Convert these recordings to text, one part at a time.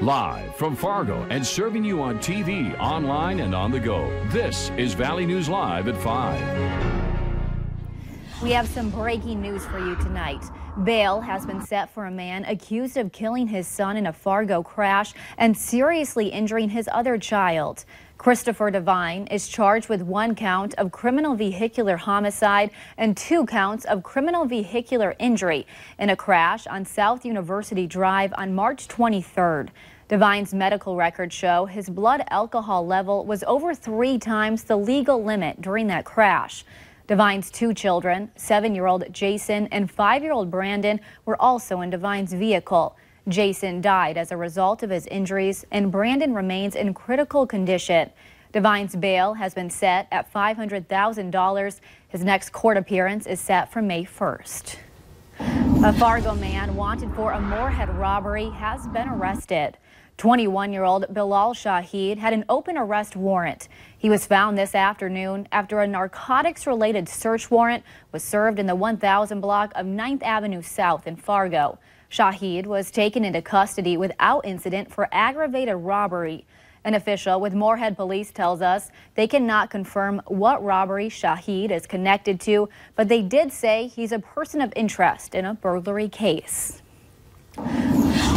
Live from Fargo and serving you on TV, online, and on the go. This is Valley News Live at 5. We have some breaking news for you tonight. Bail has been set for a man accused of killing his son in a Fargo crash and seriously injuring his other child. Christopher Devine is charged with 1 count of criminal vehicular homicide and 2 counts of criminal vehicular injury in a crash on South University Drive on March 23rd. Devine's medical records show his blood alcohol level was over 3 times the legal limit during that crash. Devine's 2 children, 7-year-old Jason and 5-year-old Brandon, were also in Devine's vehicle. Jason died as a result of his injuries, and Brandon remains in critical condition. Devine's bail has been set at $500,000. His next court appearance is set for May 1st. A Fargo man wanted for a Moorhead robbery has been arrested. 21-year-old Bilal Shahid had an open arrest warrant. He was found this afternoon after a narcotics-related search warrant was served in the 1000 block of 9th Avenue South in Fargo. Shahid was taken into custody without incident for aggravated robbery. An official with Moorhead Police tells us they cannot confirm what robbery Shahid is connected to, but they did say he's a person of interest in a burglary case.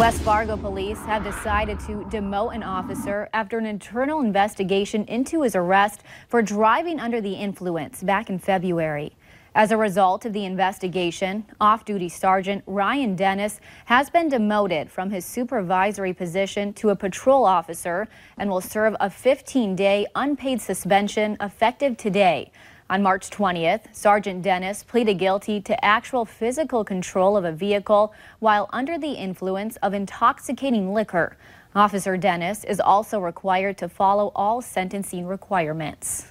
West Fargo police have decided to demote an officer after an internal investigation into his arrest for driving under the influence back in February. As a result of the investigation, off-duty Sergeant Ryan Dennis has been demoted from his supervisory position to a patrol officer and will serve a 15-day unpaid suspension effective today. On March 20th, Sergeant Dennis pleaded guilty to actual physical control of a vehicle while under the influence of intoxicating liquor. Officer Dennis is also required to follow all sentencing requirements.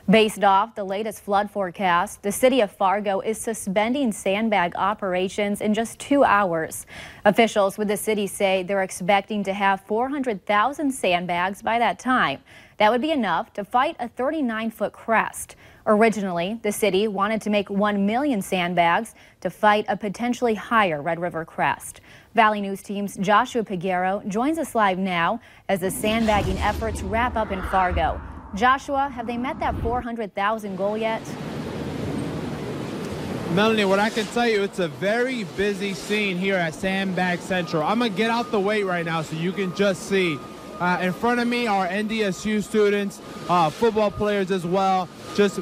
Based off the latest flood forecast, the city of Fargo is suspending sandbag operations in just 2 hours. Officials with the city say they're expecting to have 400,000 sandbags by that time. That would be enough to fight a 39-foot crest. Originally, the city wanted to make 1 million sandbags to fight a potentially higher Red River crest. Valley News Team's Joshua Piguero joins us live now as the sandbagging efforts wrap up in Fargo. Joshua, have they met that 400,000 goal yet? Melanie, what I can tell you, it's a very busy scene here at Sandbag Central. I'm going to get out the way right now so you can just see. In front of me are NDSU students, football players as well, just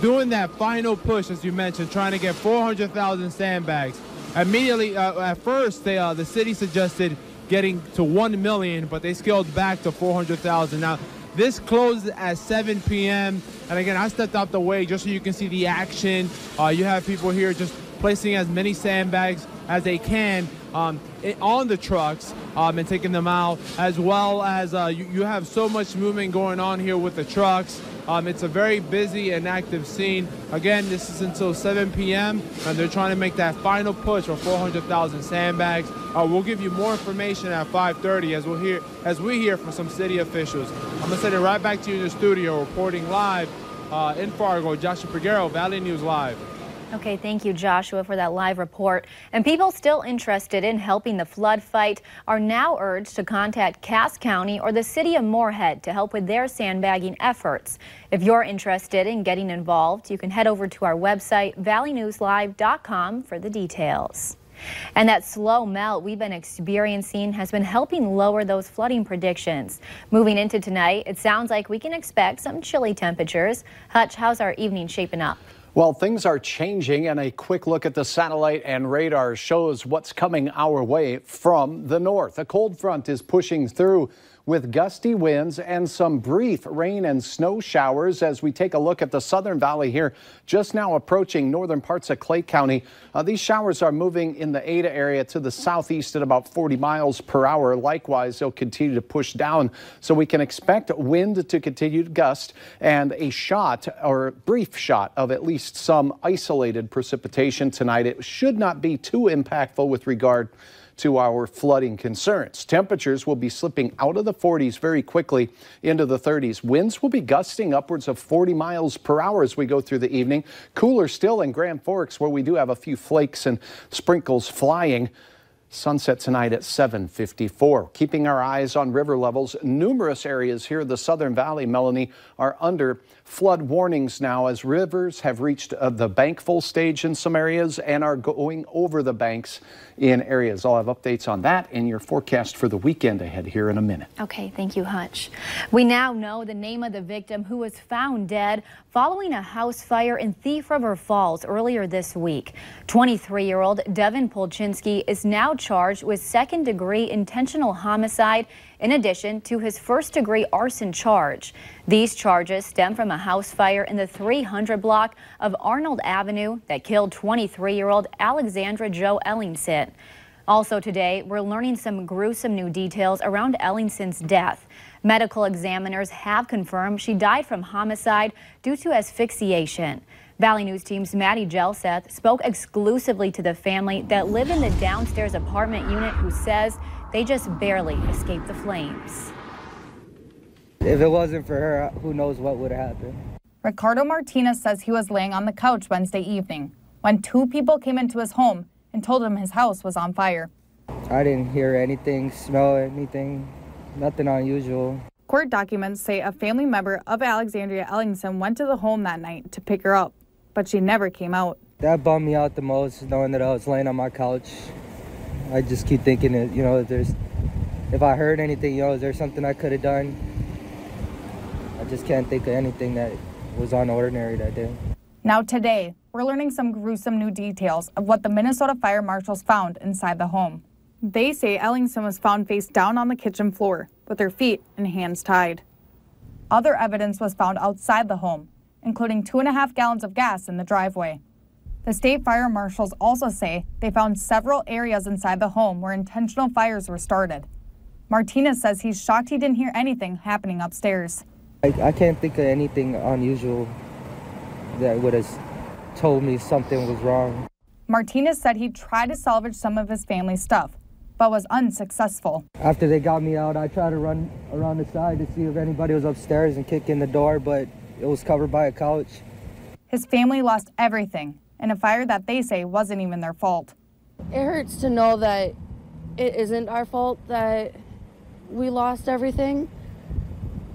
doing that final push, as you mentioned, trying to get 400,000 sandbags. Immediately, at first, the city suggested getting to 1 million, but they scaled back to 400,000. Now, this closed at 7 p.m. And again, I stepped out the way just so you can see the action. You have people here just placing as many sandbags as they can on the trucks and taking them out, as well as you have so much movement going on here with the trucks. It's a very busy and active scene. Again, this is until 7 p.m. and they're trying to make that final push for 400,000 sandbags. We'll give you more information at 5:30 as we hear from some city officials. I'm gonna send it right back to you in the studio, reporting live in Fargo. Joshua Piguero, Valley News Live. Okay, thank you, Joshua, for that live report. And people still interested in helping the flood fight are now urged to contact Cass County or the city of Moorhead to help with their sandbagging efforts. If you're interested in getting involved, you can head over to our website, valleynewslive.com, for the details. And that slow melt we've been experiencing has been helping lower those flooding predictions. Moving into tonight, it sounds like we can expect some chilly temperatures. Hutch, how's our evening shaping up? Well, things are changing, and a quick look at the satellite and radar shows what's coming our way from the north. A cold front is pushing through with gusty winds and some brief rain and snow showers as we take a look at the southern valley here, just now approaching northern parts of Clay County. These showers are moving in the Ada area to the southeast at about 40 miles per hour. Likewise, they'll continue to push down, so we can expect wind to continue to gust and a shot or brief shot of at least some isolated precipitation tonight. It should not be too impactful with regard to our flooding concerns. Temperatures will be slipping out of the 40s very quickly into the 30s. Winds will be gusting upwards of 40 miles per hour as we go through the evening. Cooler still in Grand Forks, where we do have a few flakes and sprinkles flying. Sunset tonight at 7:54. Keeping our eyes on river levels, numerous areas here in the Southern Valley, Melanie, are under flood warnings now as rivers have reached the bank full stage in some areas and are going over the banks in areas. I'll have updates on that in your forecast for the weekend ahead here in a minute. Okay, thank you, Hutch. We now know the name of the victim who was found dead following a house fire in Thief River Falls earlier this week. 23-year-old Devin Polchinski is now charged with second-degree intentional homicide in addition to his first-degree arson charge. These charges stem from a house fire in the 300 block of Arnold Avenue that killed 23-year-old Alexandra Jo Ellingson. Also today, we're learning some gruesome new details around Ellingson's death. Medical examiners have confirmed she died from homicide due to asphyxiation. Valley News Team's Maddie Gelseth spoke exclusively to the family that live in the downstairs apartment unit, who says they just barely escaped the flames. If it wasn't for her, who knows what would have happened. Ricardo Martinez says he was laying on the couch Wednesday evening when two people came into his home and told him his house was on fire. I didn't hear anything, smell anything, nothing unusual. Court documents say a family member of Alexandria Ellingson went to the home that night to pick her up, but she never came out. That bummed me out the most, knowing that I was laying on my couch. I just keep thinking that, if I heard anything, is there something I could have done? I just can't think of anything that was unordinary that day. Now today, we're learning some gruesome new details of what the Minnesota fire marshals found inside the home. They say Ellingson was found face down on the kitchen floor with her feet and hands tied. Other evidence was found outside the home, including 2.5 gallons of gas in the driveway. The state fire marshals also say they found several areas inside the home where intentional fires were started. Martinez says he's shocked he didn't hear anything happening upstairs. I can't think of anything unusual that would have told me something was wrong. Martinez said he tried to salvage some of his family's stuff, but was unsuccessful. After they got me out, I tried to run around the side to see if anybody was upstairs and kick in the door, but it was covered by a couch. His family lost everything in a fire that they say wasn't even their fault. It hurts to know that it isn't our fault that we lost everything,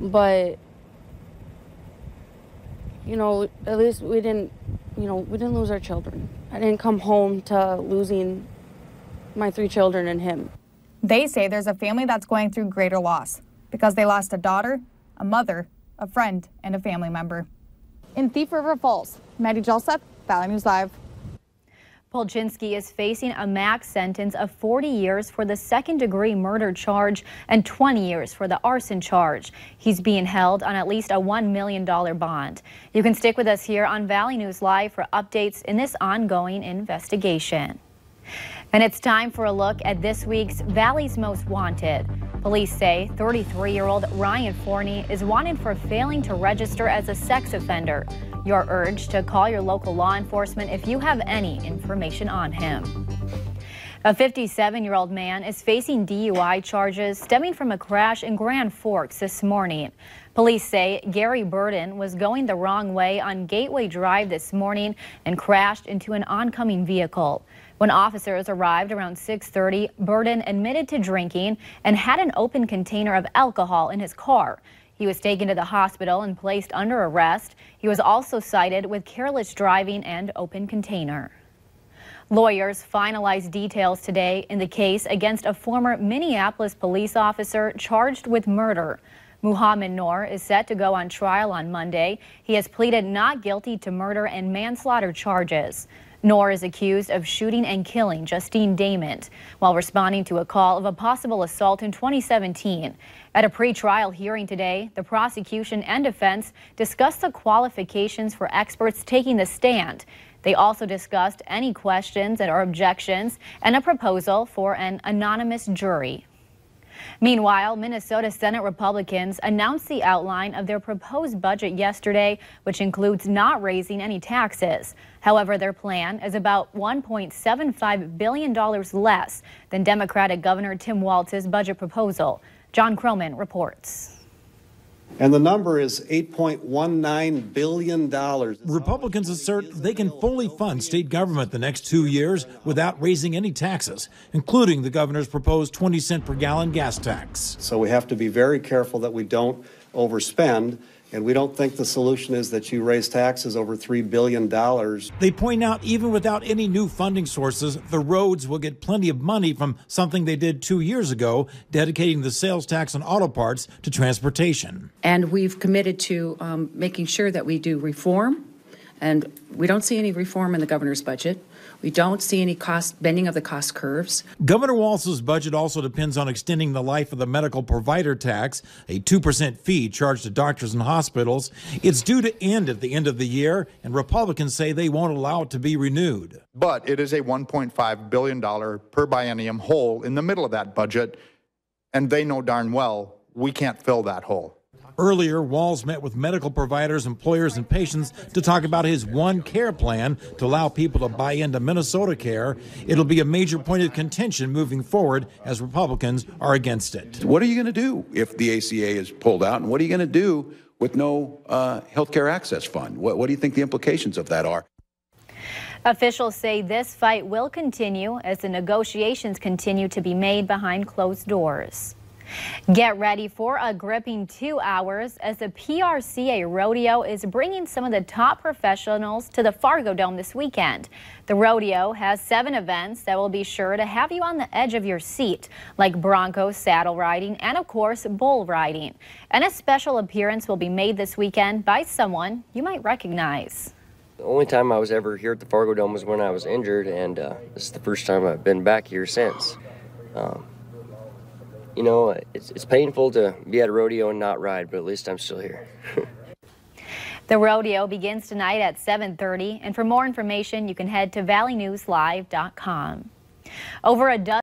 but at least we didn't lose our children. I didn't come home to losing my 3 children and him. They say there's a family that's going through greater loss because they lost a daughter, a mother, a friend, and a family member. In Thief River Falls, Maddie Gelseth, Valley News Live. Polchinski is facing a max sentence of 40 years for the second-degree murder charge and 20 years for the arson charge. He's being held on at least a $1 million bond. You can stick with us here on Valley News Live for updates in this ongoing investigation. And it's time for a look at this week's Valley's Most Wanted. Police say 33-year-old Ryan Forney is wanted for failing to register as a sex offender. You're urged to call your local law enforcement if you have any information on him. A 57-year-old man is facing DUI charges stemming from a crash in Grand Forks this morning. Police say Gary Burden was going the wrong way on Gateway Drive this morning and crashed into an oncoming vehicle. When officers arrived around 6:30, Burden admitted to drinking and had an open container of alcohol in his car. He was taken to the hospital and placed under arrest. He was also cited with careless driving and open container. Lawyers finalized details today in the case against a former Minneapolis police officer charged with murder. Muhammad Noor is set to go on trial on Monday. He has pleaded not guilty to murder and manslaughter charges. Noor is accused of shooting and killing Justine Damant while responding to a call of a possible assault in 2017. At a pretrial hearing today, the prosecution and defense discussed the qualifications for experts taking the stand. They also discussed any questions or objections and a proposal for an anonymous jury. Meanwhile, Minnesota Senate Republicans announced the outline of their proposed budget yesterday, which includes not raising any taxes. However, their plan is about $1.75 billion less than Democratic Governor Tim Walz's budget proposal. John Croman reports. And the number is $8.19 billion. Republicans assert they can fully fund state government the next 2 years without raising any taxes, including the governor's proposed 20-cent per gallon gas tax. So we have to be very careful that we don't overspend. And we don't think the solution is that you raise taxes over $3 billion. They point out even without any new funding sources, the roads will get plenty of money from something they did 2 years ago, dedicating the sales tax on auto parts to transportation. And we've committed to making sure that we do reform. And we don't see any reform in the governor's budget. We don't see any bending of the cost curves. Governor Walz's budget also depends on extending the life of the medical provider tax, a 2% fee charged to doctors and hospitals. It's due to end at the end of the year, and Republicans say they won't allow it to be renewed. But it is a $1.5 billion per biennium hole in the middle of that budget, and they know darn well we can't fill that hole. Earlier, Walz met with medical providers, employers, and patients to talk about his One Care plan to allow people to buy into Minnesota Care. It'll be a major point of contention moving forward as Republicans are against it. What are you going to do if the ACA is pulled out? And what are you going to do with no health care access fund? What do you think the implications of that are? Officials say this fight will continue as the negotiations continue to be made behind closed doors. Get ready for a gripping 2 hours as the PRCA Rodeo is bringing some of the top professionals to the Fargo Dome this weekend. The rodeo has 7 events that will be sure to have you on the edge of your seat, like bronco saddle riding and, of course, bull riding. And a special appearance will be made this weekend by someone you might recognize. The only time I was ever here at the Fargo Dome was when I was injured, and this is the first time I've been back here since. You know, it's painful to be at a rodeo and not ride, but at least I'm still here. The rodeo begins tonight at 7:30, and for more information, you can head to valleynewslive.com. Over a dozen